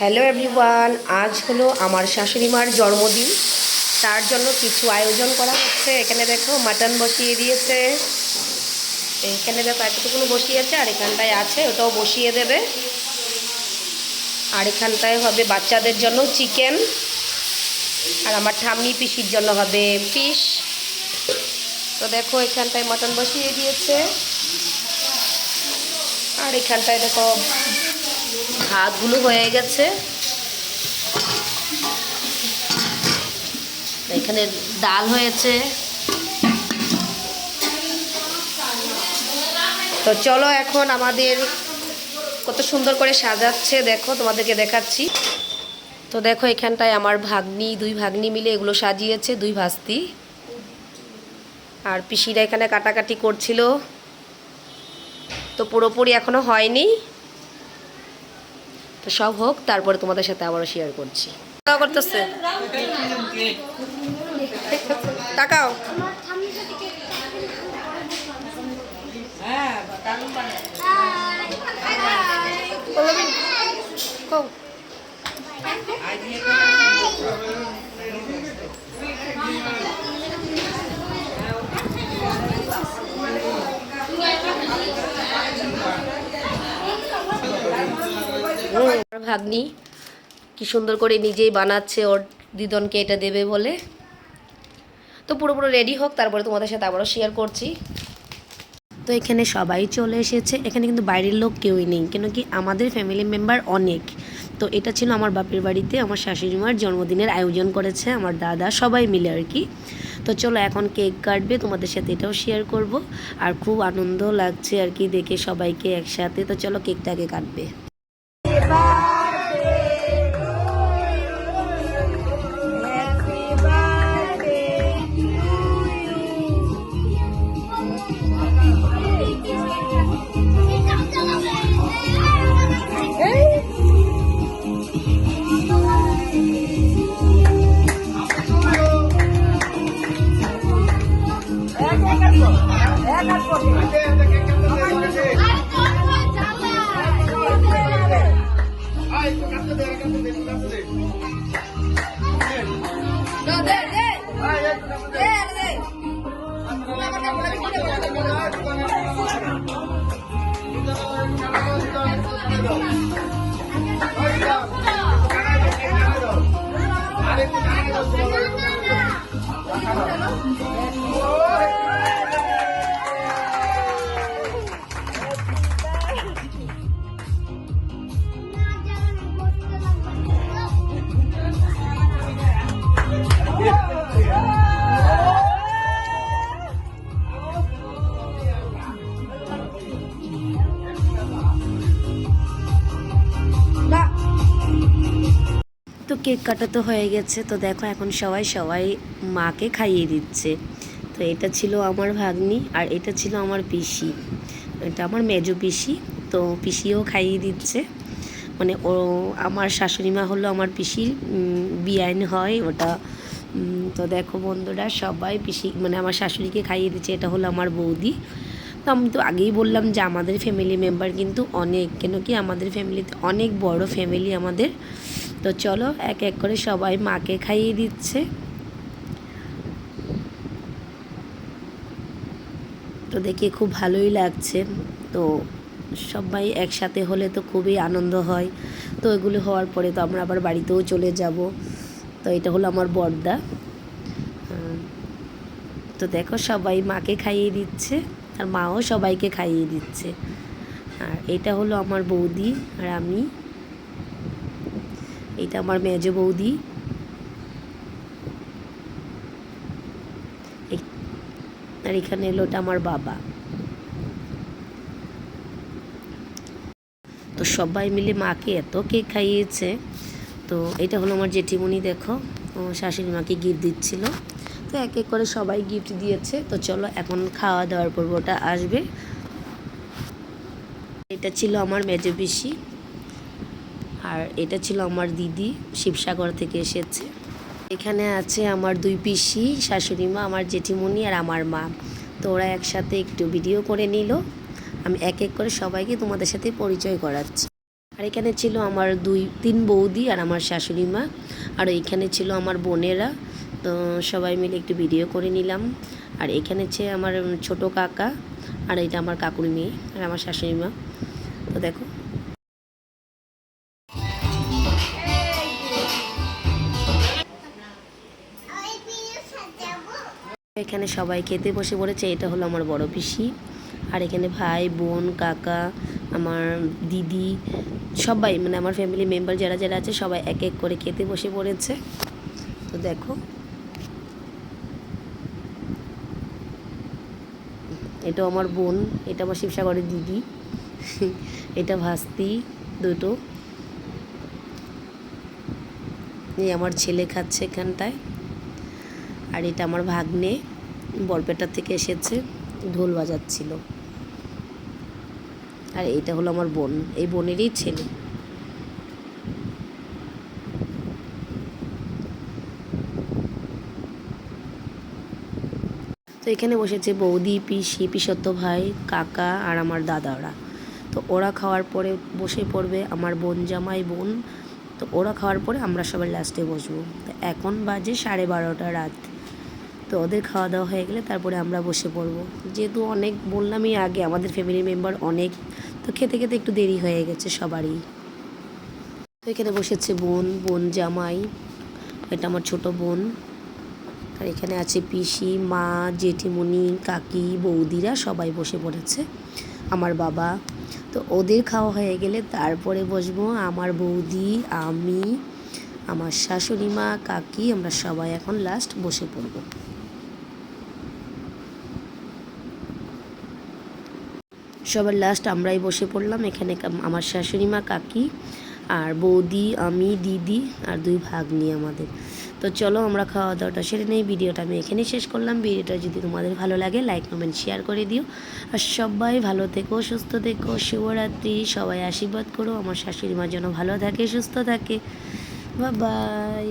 Hello everyone, আজ হলো আমার শাশুড়ি মার জন্মদিন। তার জন্য কিছু আয়োজন করা হচ্ছে। এখানে দেখো মাটন বসিয়ে দিয়েছে, এখানে দেখো এতটুকুনো বসিয়েছে, আর এখানটায় আছে ওটাও বসিয়ে দেবে। আর এখানটায় হবে বাচ্চাদের জন্য চিকেন, আর আমার ঠাম্মি পিসির জন্য হবে ফিশ। তো দেখো এখানটায় মাটন বসিয়ে দিয়েছে, আর এখানটায় দেখো ভাতগুলো হয়ে গেছে। এখানে ডাল হয়েছে। তো চলো এখন আমাদের কত সুন্দর করে সাজাচ্ছে দেখো, তোমাদেরকে দেখাচ্ছি। তো দেখো এখানটায় আমার দুই ভাগ্নি মিলে এগুলো সাজিয়েছে, দুই ভাস্তি। আর পিসিরা এখানে কাটাকাটি করছিল, তো পুরোপুরি এখনো হয়নি। তো সব হোক, তারপরে তোমাদের সাথে আবারও শেয়ার করছি। করতেছে তাকাও। ভাগ্নি কি সুন্দর করে নিজেই বানাচ্ছে, ওর দিদনকে এটা দেবে বলে। তো পুরোপুরি রেডি হোক, তারপরে তোমাদের সাথে আবারও শেয়ার করছি। তো এখানে সবাই চলে এসেছে, এখানে কিন্তু বাইরের লোক কেউই নেই, কেন কি আমাদের ফ্যামিলি মেম্বার অনেক। তো এটা ছিল আমার বাপের বাড়িতে আমার শাশুড়ি মার জন্মদিনের আয়োজন করেছে আমার দাদা, সবাই মিলে আর কি। তো চলো এখন কেক কাটবে, তোমাদের সাথে এটাও শেয়ার করব। আর খুব আনন্দ লাগছে আর কি দেখে সবাইকে একসাথে। তো চলো কেকটাকে কাটবে। তো কেক কাটা তো হয়ে গেছে। তো দেখো এখন সবাই মাকে খাইয়ে দিচ্ছে। তো এটা ছিল আমার ভাগ্নি, আর এটা ছিল আমার পিসি, এটা আমার মেজো পিসি। তো পিসিও খাইয়ে দিচ্ছে, মানে ও আমার শাশুড়ি মা হলো আমার পিসির বিয়াইন হয় ওটা। তো দেখো বন্ধুরা সবাই পিসি মানে আমার শাশুড়িকে খাইয়ে দিচ্ছে। এটা হলো আমার বৌদি। তো আমি তো আগেই বললাম যে আমাদের ফ্যামিলি মেম্বার কিন্তু অনেক, কেন কি আমাদের ফ্যামিলিতে অনেক বড় ফ্যামিলি আমাদের। তো চলো এক এক করে সবাই মাকে খাইয়ে দিচ্ছে। তো দেখে খুব ভালোই লাগছে। তো সবাই একসাথে হলে তো খুবই আনন্দ হয়। তো এগুলো হওয়ার পরে তো আমরা আবার বাড়িতেও চলে যাব। তো এটা হলো আমার বড়দা। তো দেখো সবাই মাকে খাইয়ে দিচ্ছে, আর মাও সবাইকে খাইয়ে দিচ্ছে। আর এটা হলো আমার বৌদি, আর আমি, এটা আমার মেজো বৌদি, আর এখানে এলো ওটা আমার বাবা। তো সবাই মিলে মাকে এত কেক খাইয়েছে। তো এটা হলো আমার জেঠিমণি, দেখো ও শাশুড়ি মাকে গিফট দিচ্ছিল। তো এক এক করে সবাই গিফট দিয়েছে। তো চলো এখন খাওয়া দাওয়ার পর্বটা আসবে। এটা ছিল আমার মেজো পিসি, আর এটা ছিল আমার দিদি, শিবসাগর থেকে এসেছে। এখানে আছে আমার দুই পিসি, শাশুড়ি মা, আমার জেঠিমণি আর আমার মা। তো ওরা একসাথে একটু ভিডিও করে নিল। আমি এক এক করে সবাইকে তোমাদের সাথে পরিচয় করাচ্ছি। আর আর এখানে ছিল আমার 2-3 বৌদি আর আমার শাশুড়ি মা, আর এইখানে ছিল আমার বোনেরা। তো সবাই মিলে একটু ভিডিও করে নিলাম। আর এখানে ছিল আমার ছোট কাকা, আর এটা আমার কাকুর মেয়ে আর আমার শাশুড়ি মা। তো দেখো এখানে সবাই খেতে বসে পড়েছে। এটা হলো আমার বড় পিসি, আর এখানে ভাই বোন কাকা আমার দিদি সবাই, মানে আমার ফ্যামিলি মেম্বার যারা যারা আছে সবাই এক এক করে খেতে বসে পড়েছে। তো দেখো এটা আমার বোন, এটা আমার শিবসাগরের দিদি, এটা ভাস্তি দুটো, এই আমার ছেলে খাচ্ছে এখানটায়। আর এটা আমার ভাগ্নে বরপেটা থেকে এসেছে, ঢোল বাজাচ্ছিল। আর এইটা হলো আমার বোন, এই বোনেরই ছেলে। তো এখানে বসেছে বৌদি পিসি পিসত্তো ভাই কাকা আর আমার দাদারা। তো ওরা খাওয়ার পরে বসে পড়বে আমার বোন জামাই বোন। তো ওরা খাওয়ার পরে আমরা সবাই লাস্টে বসবো। তো এখন বাজে 12:30 রাত। তো ওদের খাওয়া দাওয়া হয়ে গেলে তারপরে আমরা বসে পড়বো। যেহেতু অনেক বললামই আগে আমাদের ফ্যামিলি মেম্বার অনেক, তো খেতে খেতে একটু দেরি হয়ে গেছে সবারই। তো এখানে বসেছে বোন জামাই, এটা আমার ছোট বোন। আর এখানে আছে পিসি মা জেঠিমণি কাকি বৌদিরা সবাই বসে পড়েছে, আমার বাবা। তো ওদের খাওয়া হয়ে গেলে তারপরে বসবো আমার বৌদি আমি আমার শাশুড়ি মা কাকি, আমরা সবাই এখন লাস্ট বসে পড়ব। সবার লাস্ট আমরাই বসে পড়লাম। এখানে আমার শাশুড়ি মা কাকি আর বৌদি আমি দিদি আর 2 ভাগ্নি আমাদের। তো চলো আমরা খাওয়া দাওয়াটা সেরে নেই। ভিডিওটা আমি এখানেই শেষ করলাম। ভিডিওটা যদি তোমাদের ভালো লাগে লাইক কমেন্ট শেয়ার করে দিও। আর সবাই ভালো থেকো সুস্থ থেকো, শুভরাত্রি। সবাই আশীর্বাদ করো আমার শাশুড়ি মা যেন ভালো থাকে সুস্থ থাকে। Bye bye.